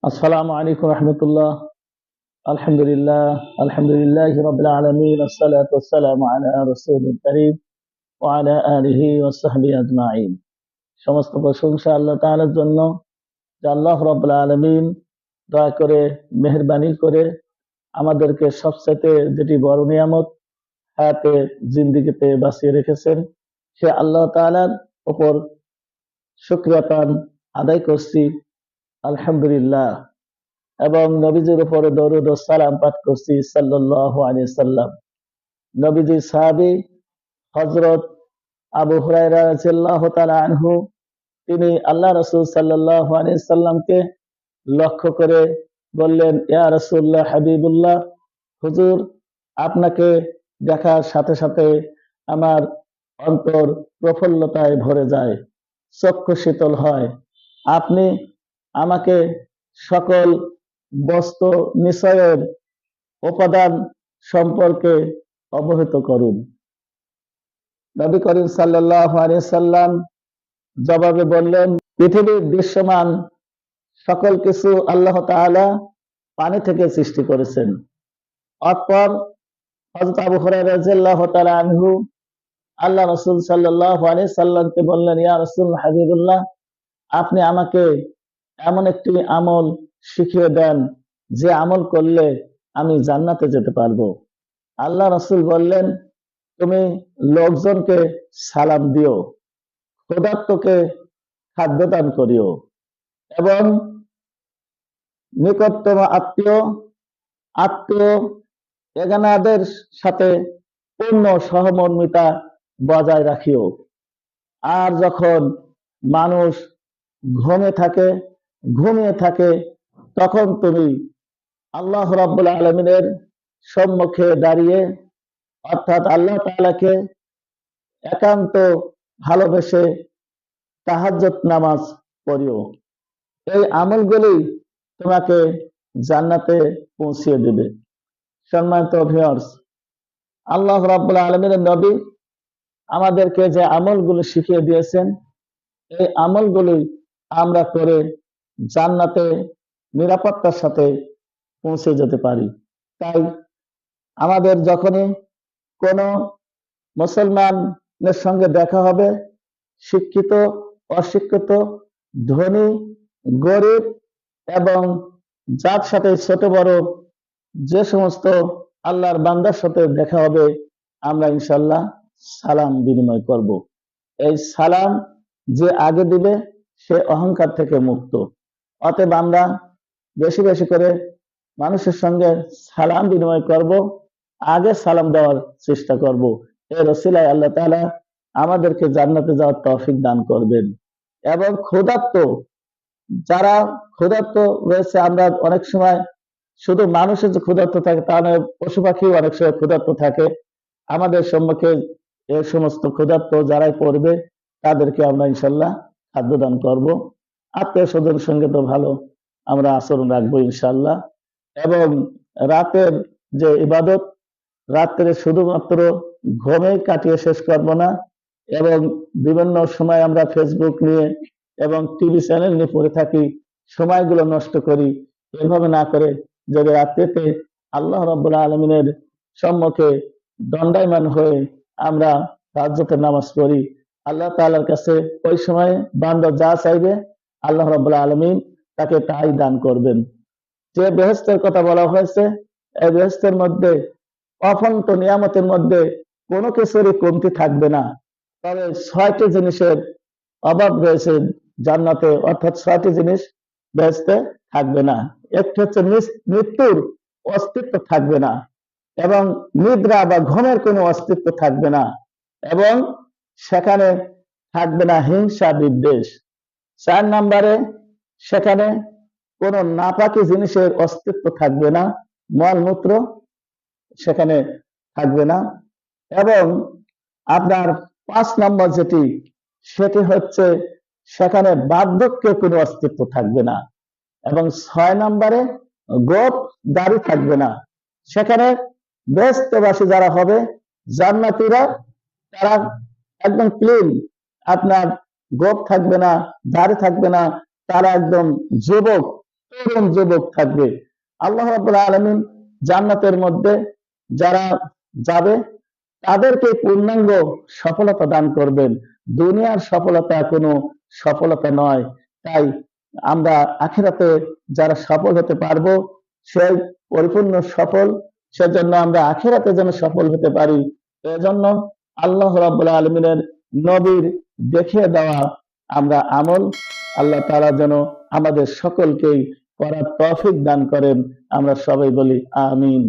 আসসালামু আলাইকুম রহমতুল্লাহ। আলহামদুলিল্লাহ, আলহামদুলিল্লাহ রাব্বিল আলামিন, আসসালাতু ওয়াসসালামু আলা রাসূলিল কারীম ওয়া আলা আলিহি ওয়া সাহবিহি আজমাইন। সমস্ত প্রশংসা আল্লাহ তাআলার জন্য, যে আল্লাহ রাব্বুল আলামিন দয়া করে, মেহেরবানি করে আমাদেরকে সবচেয়ে যেটি বড় নিয়ামত হায়াতে জিন্দেগিতে বাঁচিয়ে রেখেছেন, সে আল্লাহ তাআলার উপর শুকরিয়া আদায় করছি, আলহামদুলিল্লাহ। এবং নবীজির উপরে দরুদ ও সালাম পাঠ করছি সাল্লাল্লাহু আলাইহি সাল্লাম। নবীজির সাহাবী হযরত আবু হুরায়রা রাদিয়াল্লাহু তাআলা আনহু, তিনি আল্লাহ রাসূল সাল্লাল্লাহু আলাইহি সাল্লামকে লক্ষ্য করে বললেন, ইয়া রাসূলুল্লাহ, হাবিবুল্লাহ, হুজুর, আপনাকে দেখার সাথে সাথে আমার অন্তর প্রফুল্লতায় ভরে যায়, চক্ষু শীতল হয়। আপনি আমাকে সকল বস্তু নিশ্চয়ের উপাদান সম্পর্কে অবহিত করুন। নবী করিম সাল্লাল্লাহু আলাইহি সাল্লাম জবাবে বললেন, পৃথিবীর দৃশ্যমান সকল কিছু আল্লাহ তাআলা পানি থেকে সৃষ্টি করেছেন। অতঃপর হযরত আবু হুরায়রা রাদিয়াল্লাহু তাআলা আনহু আল্লাহ রাসূল সাল্লাল্লাহু আলাইহি সাল্লামকে বললেন, ইয়া রাসূল হাবিবুল্লাহ, আপনি আমাকে এমন একটি আমল শিখিয়ে দেন, যে আমল করলে আমি জান্নাতে যেতে পারবো। আল্লাহ রাসূল বললেন, তুমি লোকজনকে সালাম দিও, ক্ষুধার্তকে খাদ্য দান করিও, এবং নিকটতম আত্মীয় আত্মীয় এগানাদের সাথে পূর্ণ সহমর্মিতা বজায় রাখিও। আর যখন মানুষ ঘুমিয়ে থাকে, তখন তুমি আল্লাহ রাব্বুল আলামিনের সম্মুখে দাঁড়িয়ে, অর্থাৎ আল্লাহ তাআলাকে একান্ত ভালোবেসে তাহাজ্জুদ নামাজ পড়িও। এই আমলগুলি তোমাকে জান্নাতে পৌঁছিয়ে দেবে। সম্মানিত ভিউয়ার্স, আল্লাহ রাব্বুল আলামিনের নবী আমাদেরকে যে আমলগুলো শিখিয়ে দিয়েছেন, এই আমলগুলি আমরা করে জান্নাতে নিরাপত্তার সাথে পৌঁছে যেতে পারি। তাই আমাদের যখনই কোনো মুসলমানের সঙ্গে দেখা হবে, শিক্ষিত অশিক্ষিত, ধনী গরিব, এবং যার সাথে ছোট বড় যে সমস্ত আল্লাহর বান্দার সাথে দেখা হবে, আমরা ইনশাল্লাহ সালাম বিনিময় করব। এই সালাম যে আগে দিবে, সে অহংকার থেকে মুক্ত। অতএব আমরা বেশি বেশি করে মানুষের সঙ্গে সালাম বিনিময় করব, আগে সালাম দেওয়ার চেষ্টা করব। এর ওসিলায় আল্লাহ তাআলা আমাদেরকে জান্নাতে যাওয়ার তৌফিক দান করবেন। এবং যারা ক্ষুধার্ত রয়েছে, আমরা অনেক সময় শুধু মানুষের যে ক্ষুধার্ত থাকে তা নয়, পশু পাখিও অনেক সময় ক্ষুধার্ত থাকে। আমাদের সম্মুখে এই সমস্ত ক্ষুধার্ত যারাই পড়বে, তাদেরকে আমরা ইনশাল্লাহ খাদ্য দান করব। আত্মীয় স্বজনের সঙ্গে তো ভালো আমরা আচরণ রাখবো ইনশাল্লাহ। এবং রাতের যে ইবাদত, রাত্রে শুধুমাত্র ঘুমে কাটিয়ে শেষ করব না, এবং বিভিন্ন সময় আমরা ফেসবুক নিয়ে এবং টিভি চ্যানেল নিয়ে পড়ে থাকি, সময়গুলো নষ্ট করি। এভাবে না করে যদি রাত্রিতে আল্লাহ রাব্বুল আলামিনের সম্মুখে দণ্ডায়মান হয়ে আমরা তাহাজ্জুদের নামাজ পড়ি, আল্লাহ তাআলার কাছে ওই সময় বান্দা যা চাইবে, আল্লাহ রাব্বুল আলামিন তাকে তাই দান করবেন। যে বেহেশতের কথা বলা হয়েছে, এই বেহেশতের মধ্যে অফন্ত নিয়ামতের মধ্যে কোনো কিছুরই কমতি থাকবে না। তবে ৬টি জিনিসের অভাব রয়েছে জান্নাতে, অর্থাৎ ৬টি জিনিস বেহেশতে থাকবে না। একটি হচ্ছে মৃত্যুর অস্তিত্ব থাকবে না, এবং নিদ্রা বা ঘুমের কোনো অস্তিত্ব থাকবে না, এবং সেখানে থাকবে না হিংসা বিদ্বেষ। ৪ নম্বরে সেখানে কোনো নাপাকি জিনিসের অস্তিত্ব থাকবে না, মলমূত্র সেখানে থাকবে না। এবং আপনার ৫ নম্বর যেটি, সেটি হচ্ছে সেখানে বার্ধক্যের কোনো অস্তিত্ব থাকবে না। এবং ৬ নম্বরে গোঁফ দাড়ি থাকবে না। সেখানে বেহেশতবাসী যারা হবে, জান্নাতীরা, তারা একদম ক্লিন, আপনার গোঁফ থাকবে না, দাড়ি থাকবে না, তারা একদম যুবক তরুণ যুবক থাকবে। আল্লাহ রাব্বুল আলামিন জান্নাতের মধ্যে যারা যাবে তাদেরকে পূর্ণাঙ্গ সফলতা দান করবেন। দুনিয়ার সফলতা কোনো সফলতা নয়। তাই আমরা আখিরাতে যারা সফল হতে পারবো সেই পরিপূর্ণ সফল, সেজন্য আমরা আখিরাতে যেন সফল হতে পারি, এজন্য আল্লাহ রাব্বুল আলামিনের নবীর দেখিয়ে দেওয়া আমরা আমল আল্লাহ তাআলা যেন আমাদের সকলকেই করার তৌফিক দান করেন। আমরা সবাই বলি আমিন।